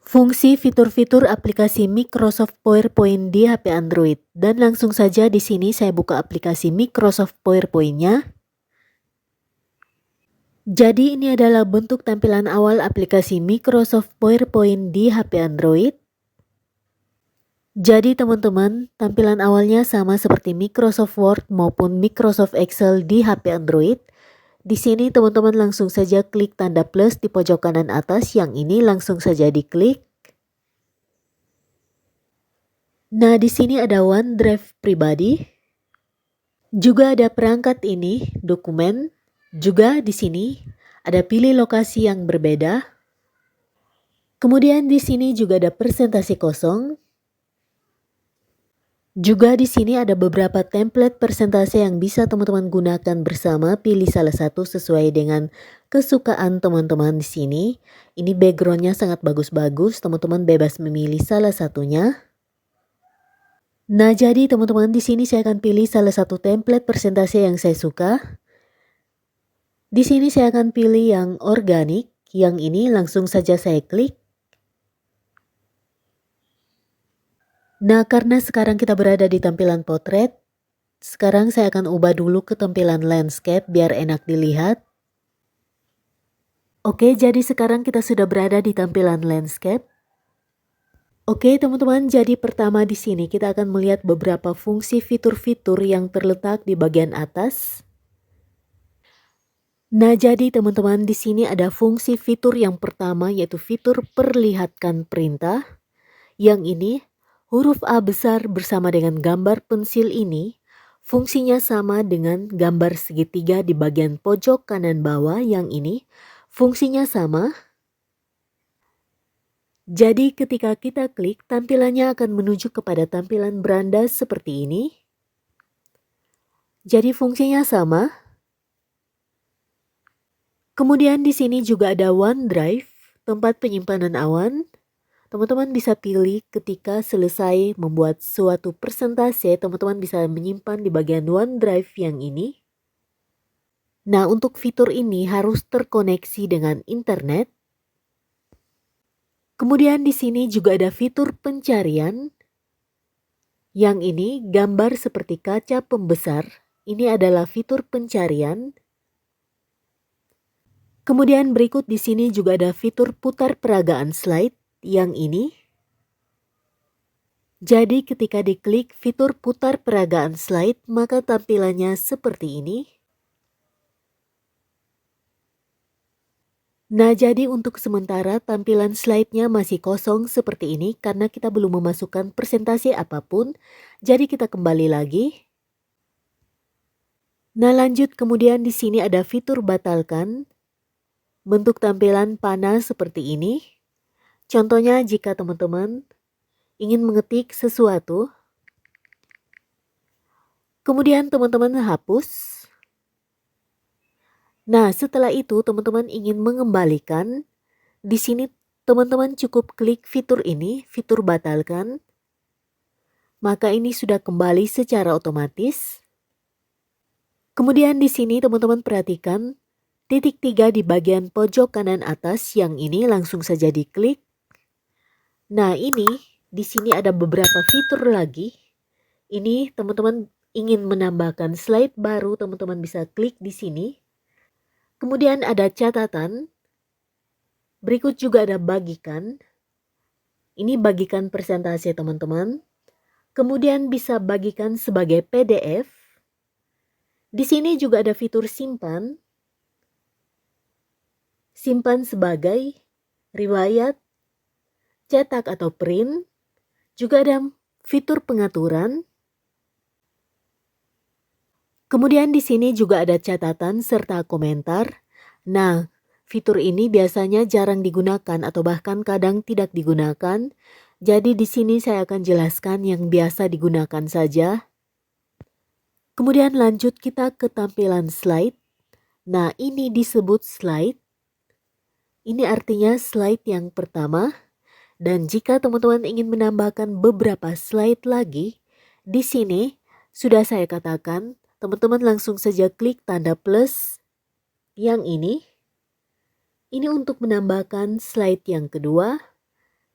Fungsi fitur-fitur aplikasi Microsoft PowerPoint di HP Android. Dan langsung saja di sini saya buka aplikasi Microsoft PowerPoint-nya. Jadi ini adalah bentuk tampilan awal aplikasi Microsoft PowerPoint di HP Android. Jadi teman-teman, tampilan awalnya sama seperti Microsoft Word maupun Microsoft Excel di HP Android. Di sini teman-teman langsung saja klik tanda plus di pojok kanan atas, yang ini langsung saja diklik. Nah, di sini ada OneDrive pribadi. Juga ada perangkat ini, dokumen. Juga di sini ada pilih lokasi yang berbeda. Kemudian di sini juga ada presentasi kosong. Juga di sini ada beberapa template presentasi yang bisa teman-teman gunakan bersama. Pilih salah satu sesuai dengan kesukaan teman-teman di sini. Ini backgroundnya sangat bagus-bagus, teman-teman bebas memilih salah satunya. Nah, jadi teman-teman di sini saya akan pilih salah satu template presentasi yang saya suka. Di sini saya akan pilih yang organik. Yang ini langsung saja saya klik. Nah, karena sekarang kita berada di tampilan potret, sekarang saya akan ubah dulu ke tampilan landscape biar enak dilihat. Oke, jadi sekarang kita sudah berada di tampilan landscape. Oke teman-teman, jadi pertama di sini kita akan melihat beberapa fungsi fitur-fitur yang terletak di bagian atas. Nah, jadi teman-teman di sini ada fungsi fitur yang pertama, yaitu fitur perlihatkan perintah. Yang ini huruf A besar bersama dengan gambar pensil ini fungsinya sama dengan gambar segitiga di bagian pojok kanan bawah. Yang ini fungsinya sama. Jadi ketika kita klik, tampilannya akan menuju kepada tampilan beranda seperti ini. Jadi fungsinya sama. Kemudian di sini juga ada OneDrive, tempat penyimpanan awan. Teman-teman bisa pilih ketika selesai membuat suatu presentasi, teman-teman bisa menyimpan di bagian OneDrive yang ini. Nah, untuk fitur ini harus terkoneksi dengan internet. Kemudian di sini juga ada fitur pencarian. Yang ini gambar seperti kaca pembesar. Ini adalah fitur pencarian. Kemudian berikut di sini juga ada fitur putar peragaan slide. Yang ini. Jadi ketika diklik fitur putar peragaan slide, maka tampilannya seperti ini. Nah, jadi untuk sementara tampilan slide-nya masih kosong seperti ini karena kita belum memasukkan presentasi apapun. Jadi kita kembali lagi. Nah, lanjut kemudian di sini ada fitur batalkan. Bentuk tampilan panah seperti ini. Contohnya jika teman-teman ingin mengetik sesuatu, kemudian teman-teman hapus. Nah, setelah itu teman-teman ingin mengembalikan, di sini teman-teman cukup klik fitur ini, fitur batalkan. Maka ini sudah kembali secara otomatis. Kemudian di sini teman-teman perhatikan titik 3 di bagian pojok kanan atas, yang ini langsung saja diklik. Nah, ini di sini ada beberapa fitur lagi. Ini teman-teman ingin menambahkan slide baru, teman-teman bisa klik di sini. Kemudian ada catatan. Berikut juga ada bagikan. Ini bagikan presentasi teman-teman. Kemudian bisa bagikan sebagai PDF. Di sini juga ada fitur simpan. Simpan sebagai riwayat, cetak atau print. Juga ada fitur pengaturan. Kemudian di sini juga ada catatan serta komentar. Nah, fitur ini biasanya jarang digunakan atau bahkan kadang tidak digunakan. Jadi di sini saya akan jelaskan yang biasa digunakan saja. Kemudian lanjut kita ke tampilan slide. Nah, ini disebut slide. Ini artinya slide yang pertama. Dan jika teman-teman ingin menambahkan beberapa slide lagi, di sini sudah saya katakan, teman-teman langsung saja klik tanda plus yang ini. Ini untuk menambahkan slide yang kedua.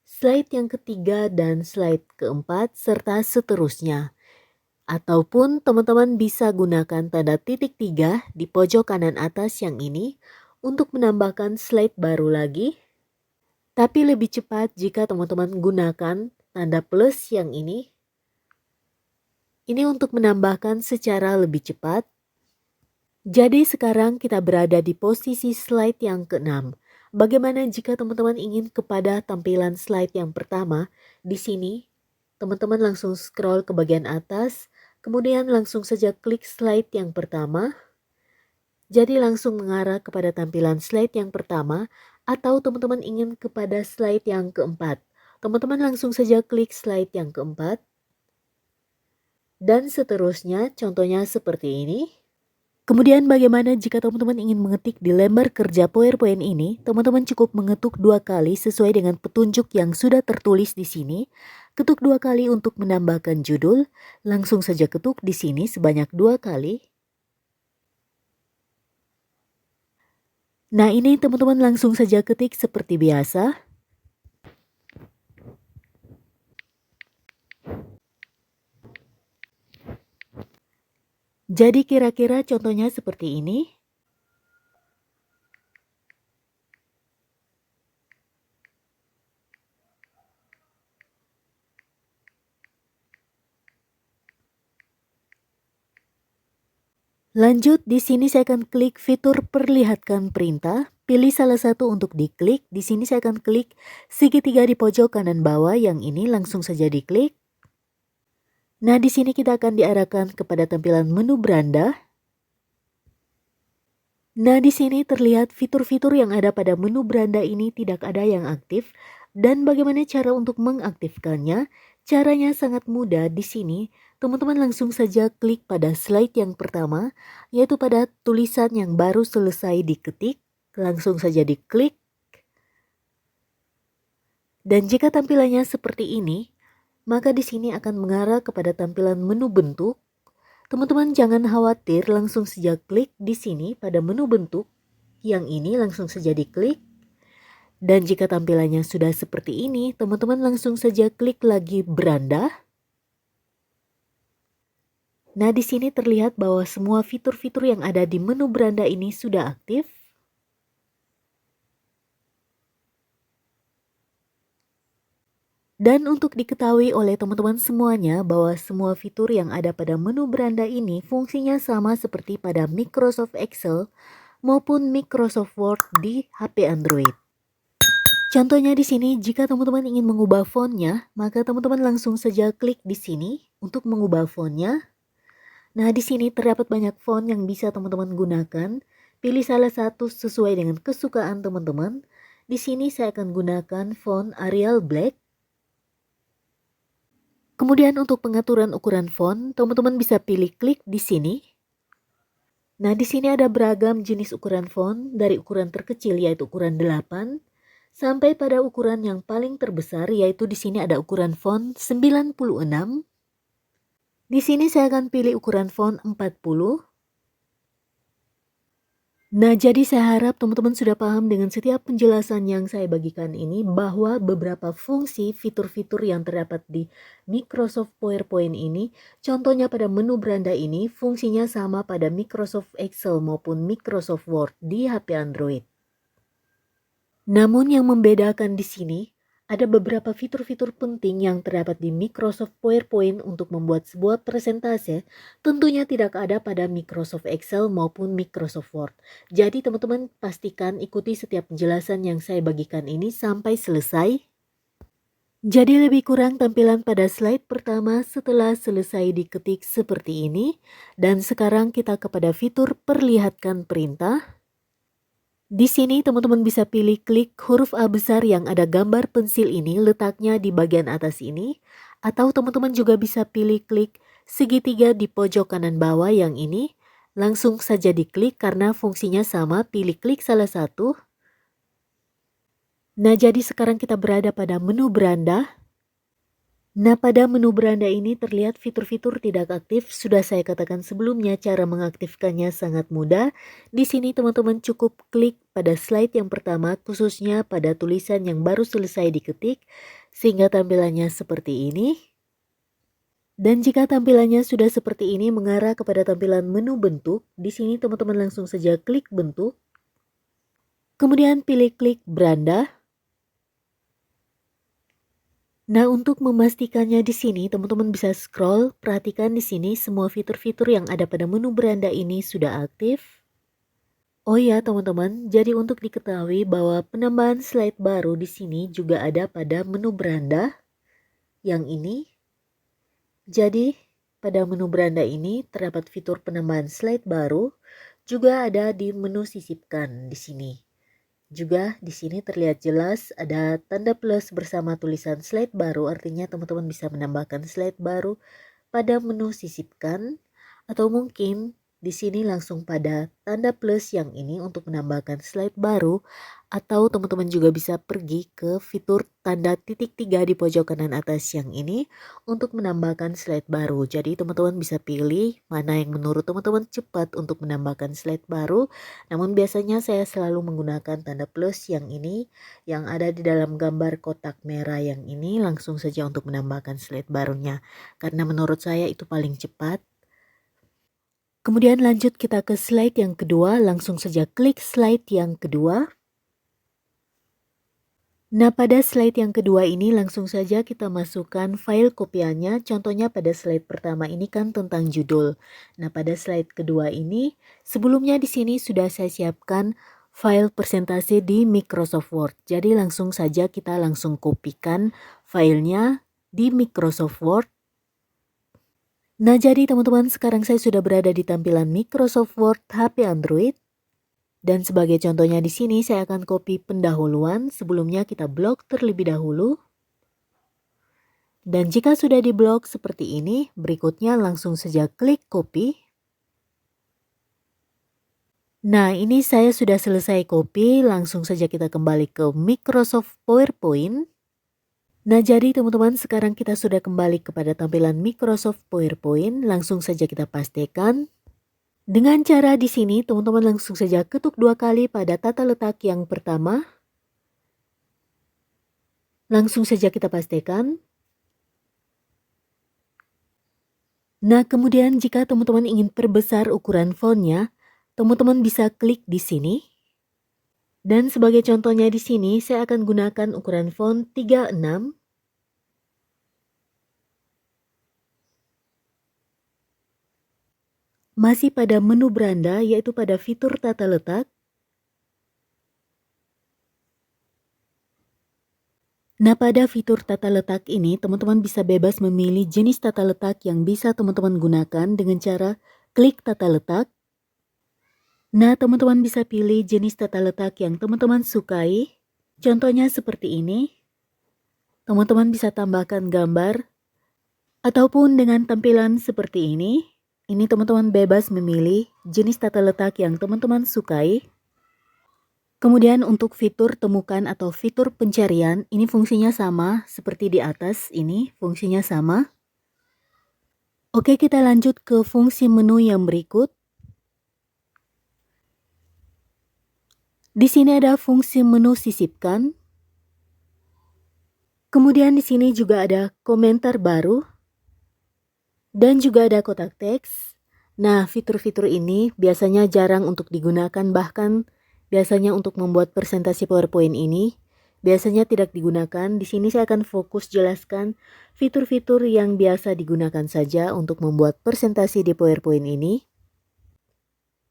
slide yang ketiga dan slide keempat, serta seterusnya. Ataupun teman-teman bisa gunakan tanda titik 3 di pojok kanan atas yang ini untuk menambahkan slide baru lagi. Tapi lebih cepat jika teman-teman gunakan tanda plus yang ini. Ini untuk menambahkan secara lebih cepat. Jadi sekarang kita berada di posisi slide yang ke-6. Bagaimana jika teman-teman ingin kepada tampilan slide yang pertama? Di sini, teman-teman langsung scroll ke bagian atas, kemudian langsung saja klik slide yang pertama. Jadi langsung mengarah kepada tampilan slide yang pertama, atau teman-teman ingin kepada slide yang keempat. Teman-teman langsung saja klik slide yang keempat. Dan seterusnya, contohnya seperti ini. Kemudian bagaimana jika teman-teman ingin mengetik di lembar kerja PowerPoint ini? Teman-teman cukup mengetuk 2 kali sesuai dengan petunjuk yang sudah tertulis di sini. Ketuk 2 kali untuk menambahkan judul. Langsung saja ketuk di sini sebanyak 2 kali. Nah, ini teman-teman langsung saja ketik seperti biasa. Jadi kira-kira contohnya seperti ini. Lanjut, di sini saya akan klik fitur perlihatkan perintah. Pilih salah satu untuk diklik. Di sini saya akan klik segitiga di pojok kanan bawah yang ini langsung saja diklik. Nah, di sini kita akan diarahkan kepada tampilan menu beranda. Nah, di sini terlihat fitur-fitur yang ada pada menu beranda ini tidak ada yang aktif. Dan bagaimana cara untuk mengaktifkannya? Caranya sangat mudah. Di sini, teman-teman langsung saja klik pada slide yang pertama, yaitu pada tulisan yang baru selesai diketik. Langsung saja diklik. Dan jika tampilannya seperti ini, maka di sini akan mengarah kepada tampilan menu bentuk. Teman-teman jangan khawatir, langsung saja klik di sini pada menu bentuk. Yang ini langsung saja diklik. Dan jika tampilannya sudah seperti ini, teman-teman langsung saja klik lagi beranda. Nah, di sini terlihat bahwa semua fitur-fitur yang ada di menu beranda ini sudah aktif. Dan untuk diketahui oleh teman-teman semuanya bahwa semua fitur yang ada pada menu beranda ini fungsinya sama seperti pada Microsoft Excel maupun Microsoft Word di HP Android. Contohnya di sini, jika teman-teman ingin mengubah fontnya, maka teman-teman langsung saja klik di sini untuk mengubah fontnya. Nah, di sini terdapat banyak font yang bisa teman-teman gunakan. Pilih salah satu sesuai dengan kesukaan teman-teman. Di sini saya akan gunakan font Arial Black. Kemudian untuk pengaturan ukuran font, teman-teman bisa pilih klik di sini. Nah, di sini ada beragam jenis ukuran font dari ukuran terkecil yaitu ukuran 8 sampai pada ukuran yang paling terbesar, yaitu di sini ada ukuran font 96. Di sini saya akan pilih ukuran font 40. Nah, jadi saya harap teman-teman sudah paham dengan setiap penjelasan yang saya bagikan ini bahwa beberapa fungsi fitur-fitur yang terdapat di Microsoft PowerPoint ini, contohnya pada menu beranda ini, fungsinya sama pada Microsoft Excel maupun Microsoft Word di HP Android. Namun yang membedakan di sini, ada beberapa fitur-fitur penting yang terdapat di Microsoft PowerPoint untuk membuat sebuah presentase, tentunya tidak ada pada Microsoft Excel maupun Microsoft Word. Jadi teman-teman pastikan ikuti setiap penjelasan yang saya bagikan ini sampai selesai. Jadi lebih kurang tampilan pada slide pertama setelah selesai diketik seperti ini. Dan sekarang kita kepada fitur perlihatkan perintah. Di sini teman-teman bisa pilih klik huruf A besar yang ada gambar pensil ini, letaknya di bagian atas ini. Atau teman-teman juga bisa pilih klik segitiga di pojok kanan bawah yang ini. Langsung saja diklik karena fungsinya sama, pilih klik salah satu. Nah, jadi sekarang kita berada pada menu beranda. Nah, pada menu beranda ini terlihat fitur-fitur tidak aktif. Sudah saya katakan sebelumnya, cara mengaktifkannya sangat mudah. Di sini teman-teman cukup klik pada slide yang pertama, khususnya pada tulisan yang baru selesai diketik, sehingga tampilannya seperti ini. Dan jika tampilannya sudah seperti ini mengarah kepada tampilan menu bentuk, di sini teman-teman langsung saja klik bentuk. Kemudian pilih klik beranda. Nah, untuk memastikannya di sini, teman-teman bisa scroll. Perhatikan di sini semua fitur-fitur yang ada pada menu beranda ini sudah aktif. Oh ya, teman-teman, jadi untuk diketahui bahwa penambahan slide baru di sini juga ada pada menu beranda yang ini. Jadi, pada menu beranda ini terdapat fitur penambahan slide baru, juga ada di menu sisipkan di sini. Juga di sini terlihat jelas ada tanda plus bersama tulisan slide baru, artinya teman-teman bisa menambahkan slide baru pada menu sisipkan, atau mungkin di sini langsung pada tanda plus yang ini untuk menambahkan slide baru, atau teman-teman juga bisa pergi ke fitur tanda titik 3 di pojok kanan atas yang ini untuk menambahkan slide baru. Jadi teman-teman bisa pilih mana yang menurut teman-teman cepat untuk menambahkan slide baru. Namun biasanya saya selalu menggunakan tanda plus yang ini yang ada di dalam gambar kotak merah yang ini, langsung saja untuk menambahkan slide barunya. Karena menurut saya itu paling cepat. Kemudian lanjut kita ke slide yang kedua, langsung saja klik slide yang kedua. Nah, pada slide yang kedua ini langsung saja kita masukkan file kopiannya. Contohnya pada slide pertama ini kan tentang judul. Nah, pada slide kedua ini sebelumnya di sini sudah saya siapkan file presentasi di Microsoft Word. Jadi langsung saja kita langsung kopikan filenya di Microsoft Word. Nah, jadi teman-teman, sekarang saya sudah berada di tampilan Microsoft Word HP Android. Dan sebagai contohnya di sini saya akan copy pendahuluan. Sebelumnya kita blok terlebih dahulu. Dan jika sudah diblok seperti ini, berikutnya langsung saja klik copy. Nah, ini saya sudah selesai copy, langsung saja kita kembali ke Microsoft PowerPoint. Nah, jadi teman-teman, sekarang kita sudah kembali kepada tampilan Microsoft PowerPoint. Langsung saja kita pastikan. Dengan cara di sini, teman-teman langsung saja ketuk 2 kali pada tata letak yang pertama. Langsung saja kita pastikan. Nah, kemudian jika teman-teman ingin perbesar ukuran fontnya, teman-teman bisa klik di sini. Dan sebagai contohnya di sini, saya akan gunakan ukuran font 36. Masih pada menu beranda, yaitu pada fitur tata letak. Nah, pada fitur tata letak ini, teman-teman bisa bebas memilih jenis tata letak yang bisa teman-teman gunakan dengan cara klik tata letak. Nah, teman-teman bisa pilih jenis tata letak yang teman-teman sukai. Contohnya seperti ini. Teman-teman bisa tambahkan gambar, ataupun dengan tampilan seperti ini. Ini teman-teman bebas memilih jenis tata letak yang teman-teman sukai. Kemudian untuk fitur temukan atau fitur pencarian, ini fungsinya sama seperti di atas, ini fungsinya sama. Oke, kita lanjut ke fungsi menu yang berikut. Di sini ada fungsi menu sisipkan. Kemudian di sini juga ada komentar baru. Dan juga ada kotak teks. Nah, fitur-fitur ini biasanya jarang untuk digunakan, bahkan biasanya untuk membuat presentasi PowerPoint ini biasanya tidak digunakan. Di sini saya akan fokus jelaskan fitur-fitur yang biasa digunakan saja untuk membuat presentasi di PowerPoint ini.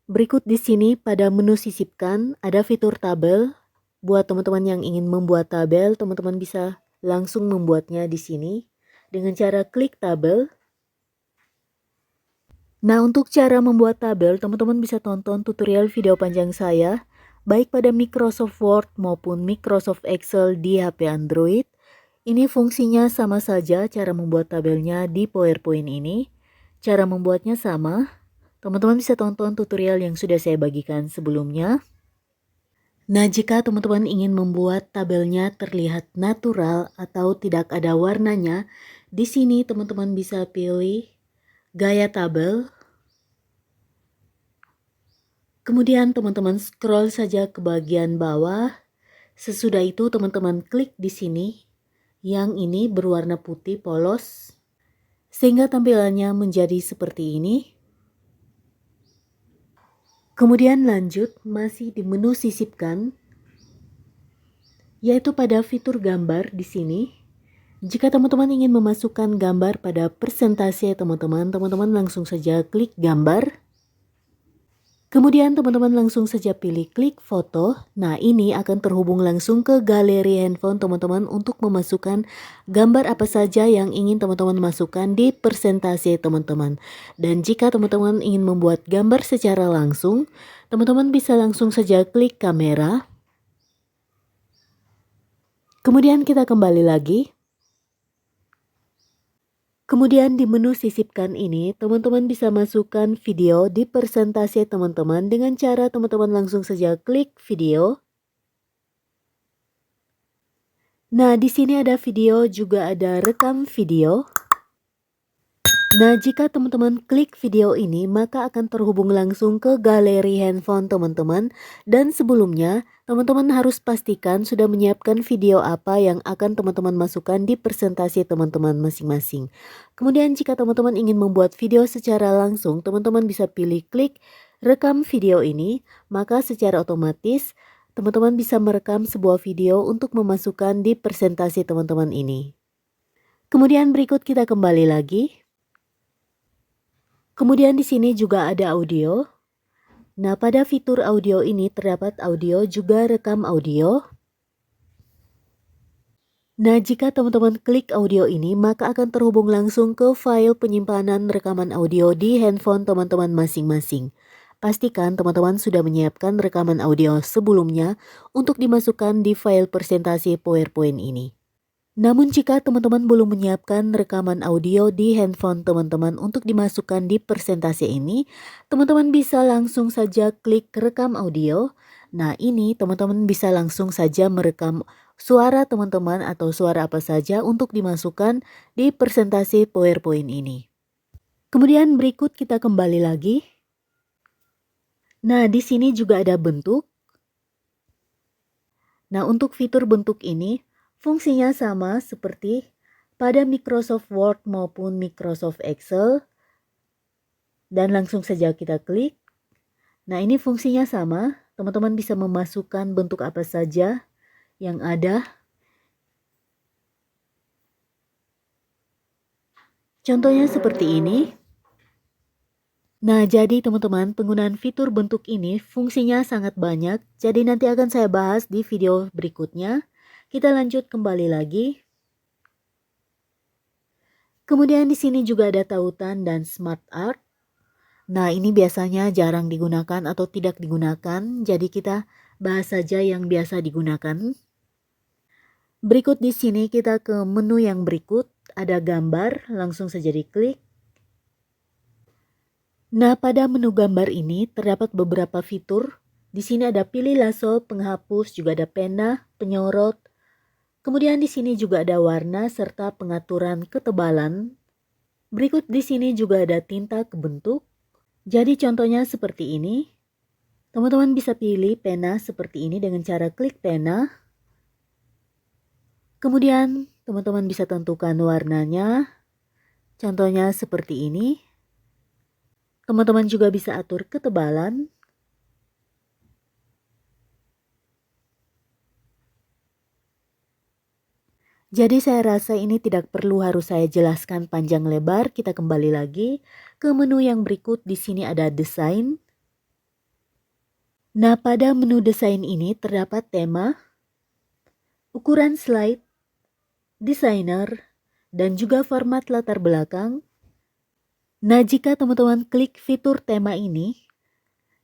Berikut di sini pada menu sisipkan ada fitur tabel. Buat teman-teman yang ingin membuat tabel, teman-teman bisa langsung membuatnya di sini dengan cara klik tabel. Nah, untuk cara membuat tabel, teman-teman bisa tonton tutorial video panjang saya, baik pada Microsoft Word maupun Microsoft Excel di HP Android. Ini fungsinya sama saja cara membuat tabelnya di PowerPoint ini. Cara membuatnya sama. Teman-teman bisa tonton tutorial yang sudah saya bagikan sebelumnya. Nah, jika teman-teman ingin membuat tabelnya terlihat natural atau tidak ada warnanya, Di sini teman-teman bisa pilih gaya tabel. Kemudian teman-teman scroll saja ke bagian bawah. Sesudah itu teman-teman klik di sini yang ini berwarna putih polos sehingga tampilannya menjadi seperti ini. Kemudian lanjut masih di menu sisipkan, yaitu pada fitur gambar di sini. Jika teman-teman ingin memasukkan gambar pada presentasi teman-teman langsung saja klik gambar. Kemudian teman-teman langsung saja pilih klik foto. Nah, ini akan terhubung langsung ke galeri handphone teman-teman untuk memasukkan gambar apa saja yang ingin teman-teman masukkan di presentasi teman-teman. Dan jika teman-teman ingin membuat gambar secara langsung, teman-teman bisa langsung saja klik kamera. Kemudian kita kembali lagi. Kemudian di menu sisipkan ini, teman-teman bisa masukkan video di presentasi teman-teman dengan cara teman-teman langsung saja klik video. Nah, di sini ada video, juga ada rekam video. Nah, jika teman-teman klik video ini, maka akan terhubung langsung ke galeri handphone teman-teman. Dan sebelumnya, teman-teman harus pastikan sudah menyiapkan video apa yang akan teman-teman masukkan di presentasi teman-teman masing-masing. Kemudian jika teman-teman ingin membuat video secara langsung, teman-teman bisa pilih klik rekam video ini, maka secara otomatis teman-teman bisa merekam sebuah video untuk memasukkan di presentasi teman-teman ini. Kemudian berikut kita kembali lagi. Kemudian di sini juga ada audio. Nah, pada fitur audio ini terdapat audio juga rekam audio. Nah, jika teman-teman klik audio ini, maka akan terhubung langsung ke file penyimpanan rekaman audio di handphone teman-teman masing-masing. Pastikan teman-teman sudah menyiapkan rekaman audio sebelumnya untuk dimasukkan di file presentasi PowerPoint ini. Namun jika teman-teman belum menyiapkan rekaman audio di handphone teman-teman untuk dimasukkan di presentasi ini, teman-teman bisa langsung saja klik rekam audio. Nah, ini teman-teman bisa langsung saja merekam suara teman-teman atau suara apa saja untuk dimasukkan di presentasi PowerPoint ini. Kemudian berikut kita kembali lagi. Nah, di sini juga ada bentuk. Nah, untuk fitur bentuk ini, fungsinya sama seperti pada Microsoft Word maupun Microsoft Excel. Dan langsung saja kita klik. Nah, ini fungsinya sama. Teman-teman bisa memasukkan bentuk apa saja yang ada. Contohnya seperti ini. Nah, jadi teman-teman, penggunaan fitur bentuk ini fungsinya sangat banyak. Jadi nanti akan saya bahas di video berikutnya. Kita lanjut kembali lagi. Kemudian di sini juga ada tautan dan smart art. Nah, ini biasanya jarang digunakan atau tidak digunakan. Jadi kita bahas saja yang biasa digunakan. Berikut di sini kita ke menu yang berikut. Ada gambar, langsung saja diklik. Nah, pada menu gambar ini terdapat beberapa fitur. Di sini ada pilih lasso, penghapus, juga ada pena, penyorot. Kemudian di sini juga ada warna serta pengaturan ketebalan. Berikut di sini juga ada tinta ke bentuk. Jadi contohnya seperti ini. Teman-teman bisa pilih pena seperti ini dengan cara klik pena. Kemudian teman-teman bisa tentukan warnanya. Contohnya seperti ini. Teman-teman juga bisa atur ketebalan. Jadi saya rasa ini tidak perlu harus saya jelaskan panjang lebar. Kita kembali lagi ke menu yang berikut. Di sini ada desain. Nah, pada menu desain ini terdapat tema, ukuran slide, desainer, dan juga format latar belakang. Nah, jika teman-teman klik fitur tema ini,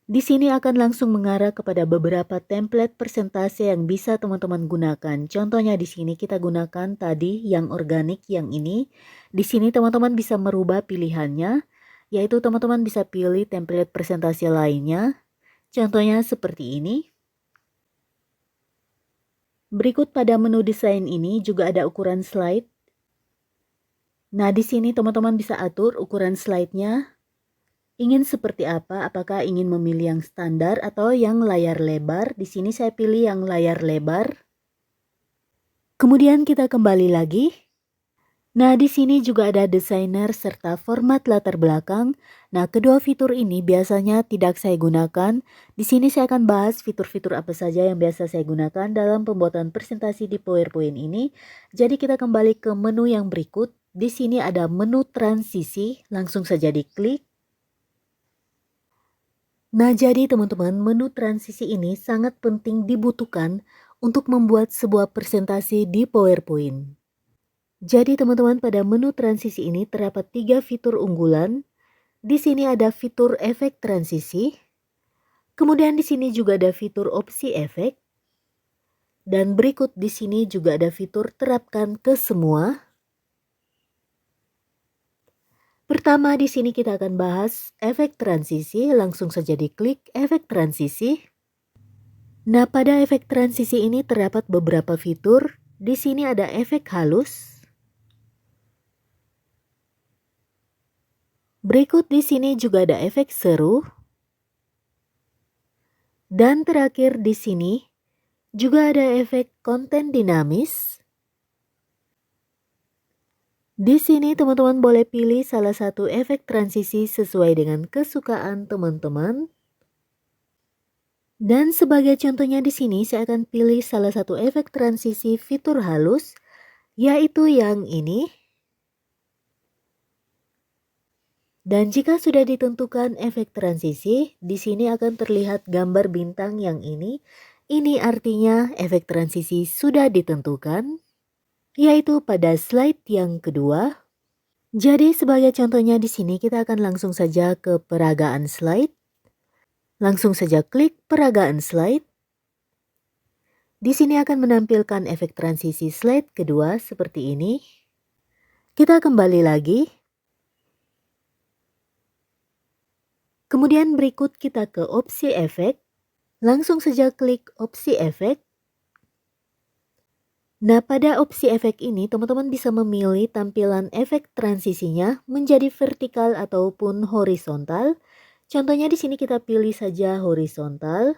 di sini akan langsung mengarah kepada beberapa template presentasi yang bisa teman-teman gunakan. Contohnya di sini kita gunakan tadi yang organik yang ini. Di sini teman-teman bisa merubah pilihannya, yaitu teman-teman bisa pilih template presentasi lainnya. Contohnya seperti ini. Berikut pada menu desain ini juga ada ukuran slide. Nah, di sini teman-teman bisa atur ukuran slide-nya. Ingin seperti apa? Apakah ingin memilih yang standar atau yang layar lebar? Di sini saya pilih yang layar lebar. Kemudian kita kembali lagi. Nah, di sini juga ada desainer serta format latar belakang. Nah, kedua fitur ini biasanya tidak saya gunakan. Di sini saya akan bahas fitur-fitur apa saja yang biasa saya gunakan dalam pembuatan presentasi di PowerPoint ini. Jadi kita kembali ke menu yang berikut. Di sini ada menu transisi, langsung saja diklik. Nah, jadi teman-teman, menu transisi ini sangat penting dibutuhkan untuk membuat sebuah presentasi di PowerPoint. Jadi teman-teman, pada menu transisi ini terdapat 3 fitur unggulan. Di sini ada fitur efek transisi. Kemudian di sini juga ada fitur opsi efek. Dan berikut di sini juga ada fitur terapkan ke semua. Pertama di sini kita akan bahas efek transisi, langsung saja diklik efek transisi. Nah, pada efek transisi ini terdapat beberapa fitur. Di sini ada efek halus. Berikut di sini juga ada efek seru. Dan terakhir di sini juga ada efek konten dinamis. Di sini teman-teman boleh pilih salah satu efek transisi sesuai dengan kesukaan teman-teman. Dan sebagai contohnya di sini saya akan pilih salah satu efek transisi fitur halus, yaitu yang ini. Dan jika sudah ditentukan efek transisi, di sini akan terlihat gambar bintang yang ini. Ini artinya efek transisi sudah ditentukan, yaitu pada slide yang kedua. Jadi sebagai contohnya di sini kita akan langsung saja ke peragaan slide. Langsung saja klik peragaan slide. Di sini akan menampilkan efek transisi slide kedua seperti ini. Kita kembali lagi. Kemudian berikut kita ke opsi efek. Langsung saja klik opsi efek. Nah, pada opsi efek ini teman-teman bisa memilih tampilan efek transisinya menjadi vertikal ataupun horizontal. Contohnya di sini kita pilih saja horizontal.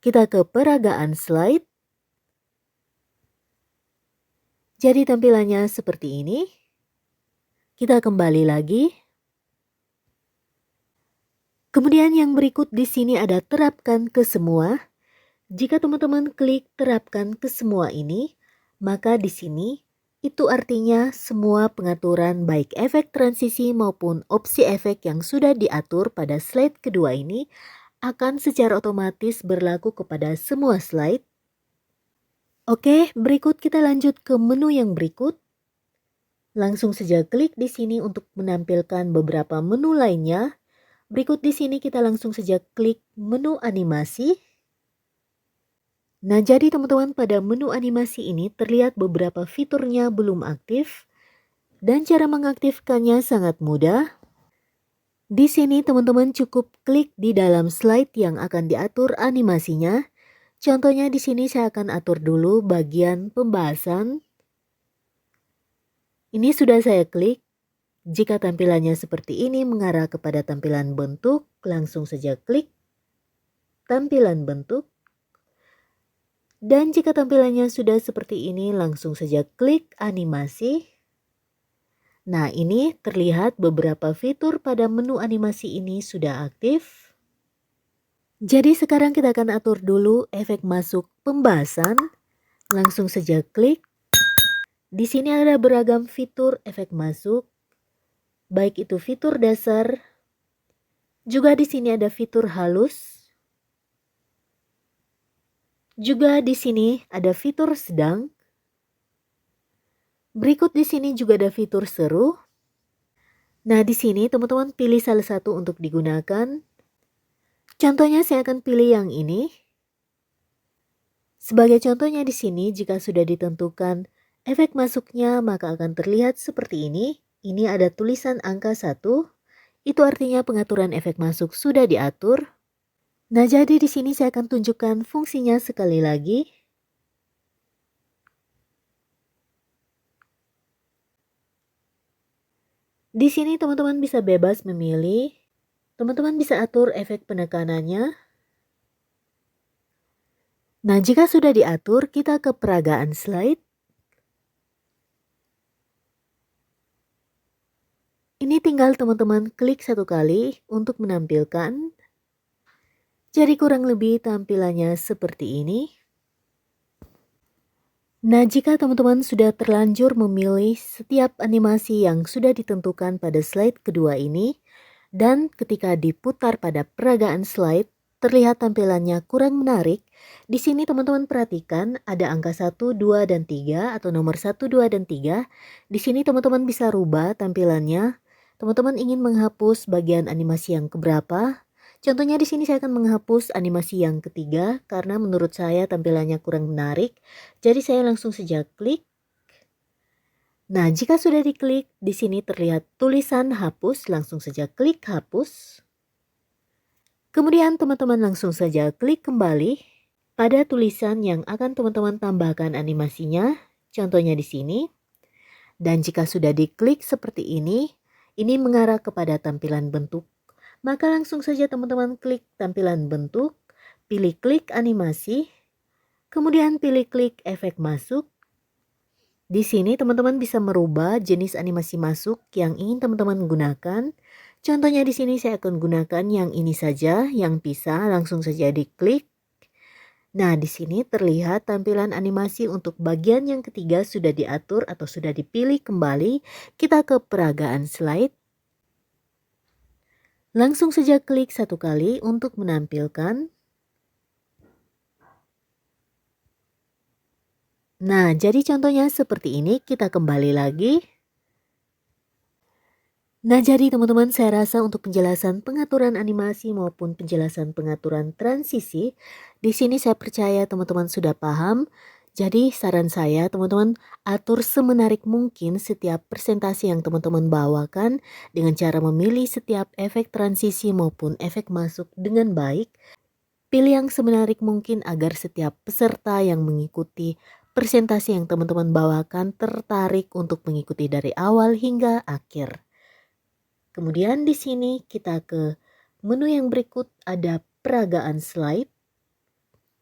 Kita ke peragaan slide. Jadi tampilannya seperti ini. Kita kembali lagi. Kemudian yang berikut di sini ada terapkan ke semua. Jika teman-teman klik terapkan ke semua ini, maka di sini itu artinya semua pengaturan baik efek transisi maupun opsi efek yang sudah diatur pada slide kedua ini akan secara otomatis berlaku kepada semua slide. Oke, berikut kita lanjut ke menu yang berikut. Langsung saja klik di sini untuk menampilkan beberapa menu lainnya. Berikut di sini kita langsung saja klik menu animasi. Nah, jadi teman-teman pada menu animasi ini terlihat beberapa fiturnya belum aktif. Dan cara mengaktifkannya sangat mudah. Di sini teman-teman cukup klik di dalam slide yang akan diatur animasinya. Contohnya di sini saya akan atur dulu bagian pembahasan. Ini sudah saya klik. Jika tampilannya seperti ini mengarah kepada tampilan bentuk, langsung saja klik tampilan bentuk. Dan jika tampilannya sudah seperti ini, langsung saja klik animasi. Nah, ini terlihat beberapa fitur pada menu animasi ini sudah aktif. Jadi sekarang kita akan atur dulu efek masuk pembahasan. Langsung saja klik. Di sini ada beragam fitur efek masuk. Baik itu fitur dasar, juga di sini ada fitur halus. Juga di sini ada fitur sedang. Berikut di sini juga ada fitur seru. Nah, di sini teman-teman pilih salah satu untuk digunakan. Contohnya saya akan pilih yang ini. Sebagai contohnya di sini, jika sudah ditentukan efek masuknya, maka akan terlihat seperti ini. Ini ada tulisan angka 1. Itu artinya pengaturan efek masuk sudah diatur. Nah, jadi di sini saya akan tunjukkan fungsinya sekali lagi. Di sini teman-teman bisa bebas memilih, teman-teman bisa atur efek penekanannya. Nah, jika sudah diatur, kita ke peragaan slide. Ini tinggal teman-teman klik satu kali untuk menampilkan. Jadi kurang lebih tampilannya seperti ini. Nah, jika teman-teman sudah terlanjur memilih setiap animasi yang sudah ditentukan pada slide kedua ini, dan ketika diputar pada peragaan slide, terlihat tampilannya kurang menarik. Di sini teman-teman perhatikan ada angka 1, 2, dan 3 atau nomor 1, 2, dan 3. Di sini teman-teman bisa rubah tampilannya. Teman-teman ingin menghapus bagian animasi yang keberapa? Contohnya di sini saya akan menghapus animasi yang ketiga karena menurut saya tampilannya kurang menarik. Jadi saya langsung saja klik. Nah, jika sudah diklik, di sini terlihat tulisan hapus, langsung saja klik hapus. Kemudian teman-teman langsung saja klik kembali pada tulisan yang akan teman-teman tambahkan animasinya. Contohnya di sini. Dan jika sudah diklik seperti ini mengarah kepada tampilan bentuk. Maka langsung saja teman-teman klik tampilan bentuk, pilih klik animasi, kemudian pilih klik efek masuk. Di sini teman-teman bisa merubah jenis animasi masuk yang ingin teman-teman gunakan. Contohnya di sini saya akan gunakan yang ini saja, yang pisah, langsung saja diklik. Nah, di sini terlihat tampilan animasi untuk bagian yang ketiga sudah diatur atau sudah dipilih kembali. Kita ke peragaan slide. Langsung saja klik satu kali untuk menampilkan. Nah, jadi contohnya seperti ini, kita kembali lagi. Nah, jadi teman-teman saya rasa untuk penjelasan pengaturan animasi maupun penjelasan pengaturan transisi, di sini saya percaya teman-teman sudah paham. Jadi saran saya teman-teman atur semenarik mungkin setiap presentasi yang teman-teman bawakan dengan cara memilih setiap efek transisi maupun efek masuk dengan baik. Pilih yang semenarik mungkin agar setiap peserta yang mengikuti presentasi yang teman-teman bawakan tertarik untuk mengikuti dari awal hingga akhir. Kemudian di sini kita ke menu yang berikut, ada peragaan slide.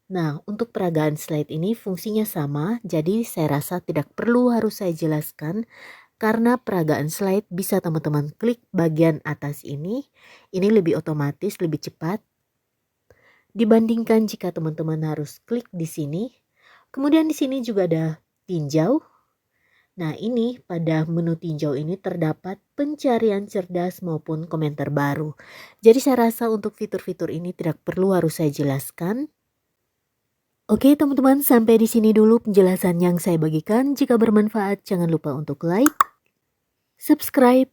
Nah, untuk peragaan slide ini fungsinya sama, jadi saya rasa tidak perlu harus saya jelaskan karena peragaan slide bisa teman-teman klik bagian atas ini lebih otomatis, lebih cepat dibandingkan jika teman-teman harus klik di sini. Kemudian di sini juga ada tinjau. Nah, ini pada menu tinjau ini terdapat pencarian cerdas maupun komentar baru. Jadi saya rasa untuk fitur-fitur ini tidak perlu harus saya jelaskan. Oke teman-teman, sampai di sini dulu penjelasan yang saya bagikan. Jika bermanfaat, jangan lupa untuk like, subscribe,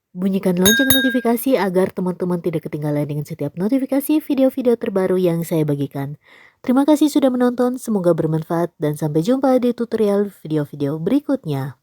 bunyikan lonceng notifikasi agar teman-teman tidak ketinggalan dengan setiap notifikasi video-video terbaru yang saya bagikan. Terima kasih sudah menonton, semoga bermanfaat dan sampai jumpa di tutorial video-video berikutnya.